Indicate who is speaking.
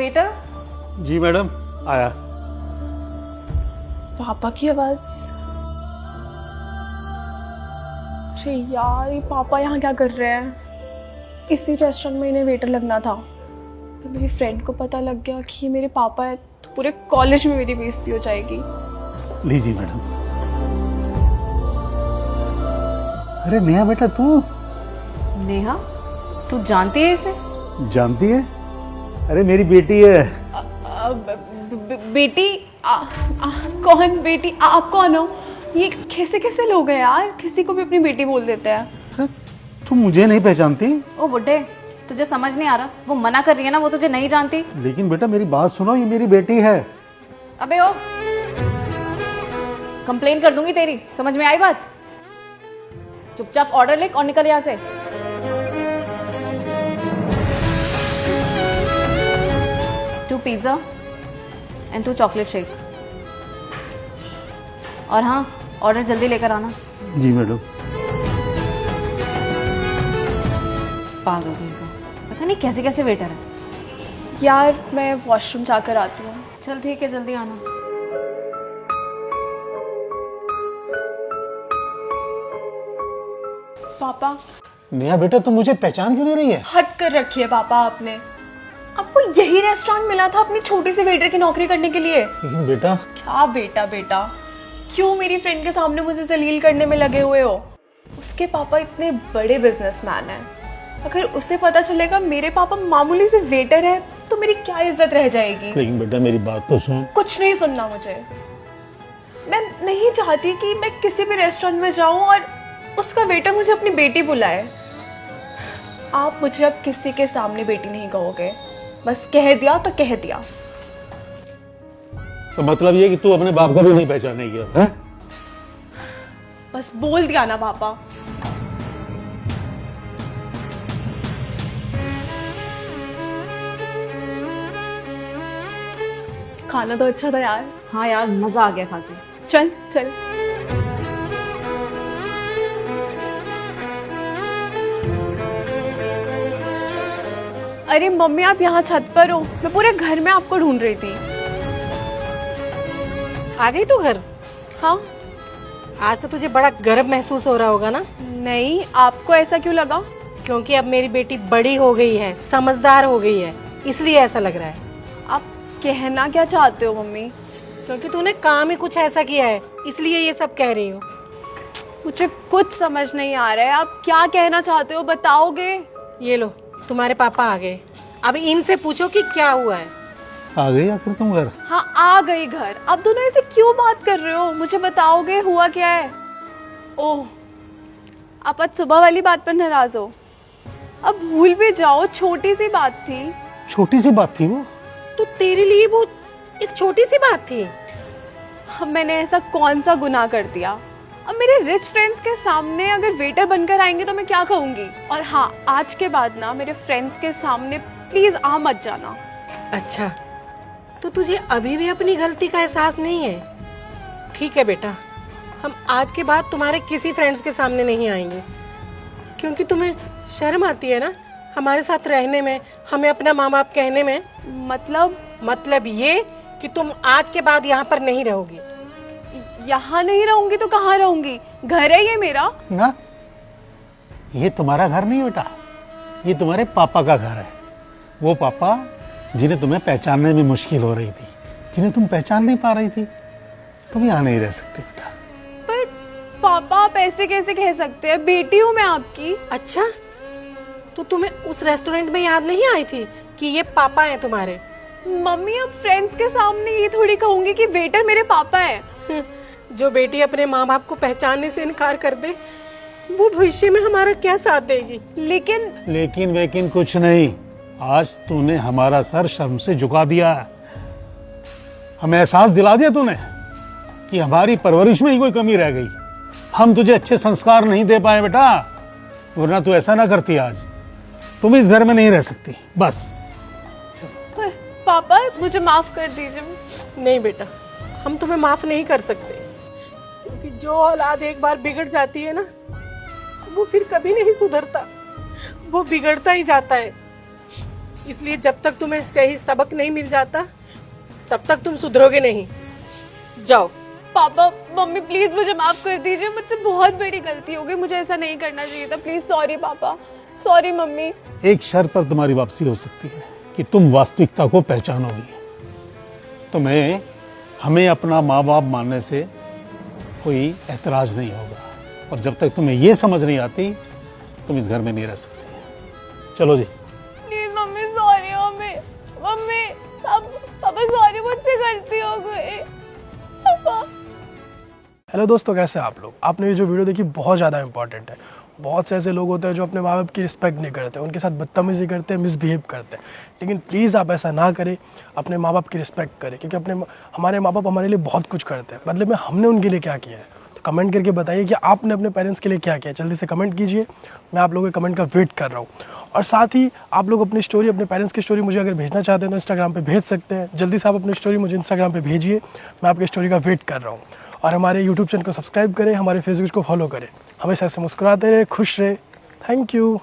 Speaker 1: Waiter.
Speaker 2: जी madam, आया।
Speaker 3: पापा की आवाज। अरे यार, ये पापा यहाँ क्या कर रहे हैं? इसी रेस्टोरेंट में इन्हें वेटर लगना था। तो मेरी फ्रेंड को पता लग गया कि ये मेरे पापा है तो पूरे कॉलेज में मेरी बेइज्जती हो जाएगी।
Speaker 2: लीजिए मैडम। अरे नेहा बेटा, तू
Speaker 1: नेहा, तू जानती है इसे?
Speaker 2: जानती है? अरे मेरी बेटी है।
Speaker 3: बेटी? कौन बेटी? आप कौन हो? ये कैसे कैसे लोग हैं यार, किसी को भी अपनी बेटी बोल देते हैं।
Speaker 2: तू मुझे नहीं पहचानती?
Speaker 1: ओ बुड्ढे, तुझे समझ नहीं आ रहा? वो मना कर रही है ना, वो तुझे नहीं जानती।
Speaker 2: लेकिन बेटा मेरी बात सुनो, ये मेरी बेटी है।
Speaker 1: अबे ओ, कंप्लेन कर दूंगी तेरी, समझ में आई बात? चुपचाप ऑर्डर लिख और निकल यहाँ से। Two pizza and 2 chocolate shake. और हाँ, ऑर्डर जल्दी लेकर आना।
Speaker 2: जी मैडम।
Speaker 1: पागल कहीं का, पता नहीं कैसे कैसे वेटर है।
Speaker 3: यार मैं वॉशरूम जाकर आती हूँ।
Speaker 1: चल ठीक है, जल्दी आना।
Speaker 3: पापा,
Speaker 2: नेहा बेटा, तुम मुझे पहचान क्यों नहीं रही है?
Speaker 3: हद कर रखी है पापा आपने। आपको यही रेस्टोरेंट मिला था अपनी छोटी सी वेटर की नौकरी करने के लिए?
Speaker 2: लेकिन बेटा।
Speaker 3: क्या बेटा बेटा, क्यों मेरी फ्रेंड के सामने मुझे जलील करने में लगे हुए हो? उसके पापा इतने बड़े बिजनेसमैन हैं, अगर उसे पता चलेगा मेरे पापा मामूली से वेटर है तो मेरी क्या इज्जत रह जाएगी?
Speaker 2: लेकिन बेटा मेरी बात तो सुन।
Speaker 3: कुछ नहीं सुनना मुझे। मैं नहीं चाहती कि मैं किसी भी रेस्टोरेंट में जाऊं और उसका वेटर मुझे अपनी बेटी बुलाए। आप मुझे अब किसी के सामने बेटी नहीं कहोगे, बस कह दिया तो कह दिया।
Speaker 2: तो मतलब ये कि तू अपने बाप को भी नहीं पहचानेगी अब, हैं?
Speaker 3: बस बोल दिया ना पापा। खाना तो अच्छा था यार।
Speaker 1: हाँ यार, मजा आ गया खा के।
Speaker 3: चल चल। अरे मम्मी, आप यहाँ छत पर हो? मैं पूरे घर में आपको ढूंढ रही थी।
Speaker 4: आ गई तू घर?
Speaker 3: हाँ।
Speaker 4: आज तो तुझे बड़ा गर्व महसूस हो रहा होगा ना?
Speaker 3: नहीं, आपको ऐसा क्यों लगा?
Speaker 4: क्योंकि अब मेरी बेटी बड़ी हो गई है, समझदार हो गई है, इसलिए ऐसा लग रहा है।
Speaker 3: आप कहना क्या चाहते हो मम्मी?
Speaker 4: क्योंकि तूने काम ही कुछ ऐसा किया है, इसलिए ये सब कह रही हूँ।
Speaker 3: मुझे कुछ समझ नहीं आ रहा है, आप क्या कहना चाहते हो, बताओगे?
Speaker 4: ये लो, तुम्हारे पापा आ गए। अब इनसे पूछो कि क्या हुआ है।
Speaker 2: आ गई आखिर तुम घर?
Speaker 3: हाँ, आ गई घर। अब दोनों ऐसे क्यों बात कर रहे हो? मुझे बताओगे हुआ क्या है? ओह, आप आज सुबह वाली बात पर नाराज हो? अब भूल भी जाओ, छोटी सी बात थी।
Speaker 2: छोटी सी बात थी वो?
Speaker 4: तो तेरे लिए वो एक छोटी सी बात थी।
Speaker 3: अब मैंने ऐसा कौन सा गुनाह कर दिया? अब मेरे रिच फ्रेंड्स के सामने अगर वेटर बनकर आएंगे तो मैं क्या कहूंगी? और हाँ, आज के बाद ना मेरे फ्रेंड्स के सामने प्लीज आ मत जाना।
Speaker 4: अच्छा, तो तुझे अभी भी अपनी गलती का एहसास नहीं है? ठीक है बेटा, हम आज के बाद तुम्हारे किसी फ्रेंड्स के सामने नहीं आएंगे, क्योंकि तुम्हें शर्म आती है ना हमारे साथ रहने में, हमें अपना माँ बाप कहने में। मतलब ये कि तुम आज के बाद यहाँ पर नहीं रहोगी।
Speaker 3: यहाँ नहीं रहूंगी तो कहाँ रहूंगी? घर है ये मेरा।
Speaker 2: ना, ये तुम्हारा घर नहीं बेटा, ये तुम्हारे पापा का घर है। वो पापा जिन्हें तुम्हें पहचानने में मुश्किल हो रही थी, जिन्हें तुम पहचान नहीं पा रही थी, तुम यहाँ नहीं रह सकती बेटा।
Speaker 3: पर पापा, आप ऐसे कैसे कह सकते हैं? बेटी हूँ मैं आपकी।
Speaker 4: अच्छा, तो तुम्हें उस रेस्टोरेंट में याद नहीं आई थी कि ये पापा हैं तुम्हारे?
Speaker 3: मम्मी, अब फ्रेंड्स के सामने ये थोड़ी कहूंगी कि वेटर मेरे पापा हैं।
Speaker 4: जो बेटी अपने माँ बाप को पहचानने से इनकार कर दे, वो भविष्य में हमारा क्या साथ देगी?
Speaker 2: लेकिन वेकिन कुछ नहीं। आज तूने हमारा सर शर्म से झुका दिया है। हमें एहसास दिला दिया तूने कि हमारी परवरिश में ही कोई कमी रह गई। हम तुझे अच्छे संस्कार नहीं दे पाए बेटा, वरना तू ऐसा ना करती। आज तुम इस घर में नहीं रह सकती, बस।
Speaker 3: पापा, मुझे माफ कर दीजिए।
Speaker 4: नहीं बेटा, हम तुम्हें माफ नहीं कर सकते, क्योंकि जो औलाद एक बार बिगड़ जाती है ना, वो फिर कभी नहीं सुधरता, वो बिगड़ता ही जाता है। इसलिए जब तक तुम्हें सही सबक नहीं मिल जाता तब तक तुम सुधरोगे नहीं। जाओ।
Speaker 3: पापा मम्मी प्लीज मुझे माफ कर दीजिए, मुझसे बहुत बड़ी गलती हो गई, मुझे ऐसा नहीं करना चाहिए था। प्लीज सॉरी पापा, सॉरी मम्मी।
Speaker 2: एक शर्त पर तुम्हारी वापसी हो सकती है कि तुम वास्तविकता को पहचानोगी। तुम्हें हमें अपना माँ बाप मानने से कोई एतराज नहीं होगा, और जब तक तुम्हें ये समझ नहीं आती तुम इस घर में नहीं रह सकती। चलो जी।
Speaker 3: Please mummy sorry mummy, mummy papa sorry, मुझसे गलती हो गई पापा।
Speaker 5: हेलो दोस्तों, कैसे हैं आप लोग। आपने ये जो वीडियो देखी बहुत ज़्यादा इंपॉर्टेंट है। बहुत से ऐसे लोग होते हैं जो अपने माँ बाप की रिस्पेक्ट नहीं करते, उनके साथ बदतमीजी करते हैं, मिसबिहेव करते हैं। लेकिन प्लीज़ आप ऐसा ना करें, अपने माँ बाप की रिस्पेक्ट करें, क्योंकि हमारे माँ बाप हमारे लिए बहुत कुछ करते हैं। बदले में हमने उनके लिए क्या किया है, तो कमेंट करके बताइए कि आपने अपने पेरेंट्स के लिए क्या किया। जल्दी से कमेंट कीजिए, मैं आप लोगों के कमेंट का वेट कर रहा हूँ। और साथ ही आप लोग अपनी स्टोरी, अपने पेरेंट्स की स्टोरी मुझे अगर भेजना चाहते हैं तो इंस्टाग्राम पे भेज सकते हैं। जल्दी से आप अपनी स्टोरी मुझे इंस्टाग्राम पे भेजिए, मैं आपकी स्टोरी का वेट कर रहा हूँ। और हमारे यूट्यूब चैनल को सब्सक्राइब करें, हमारे फेसबुक को फॉलो करें। हमेशा ऐसे मुस्कुराते रहे, खुश रहे। Thank you.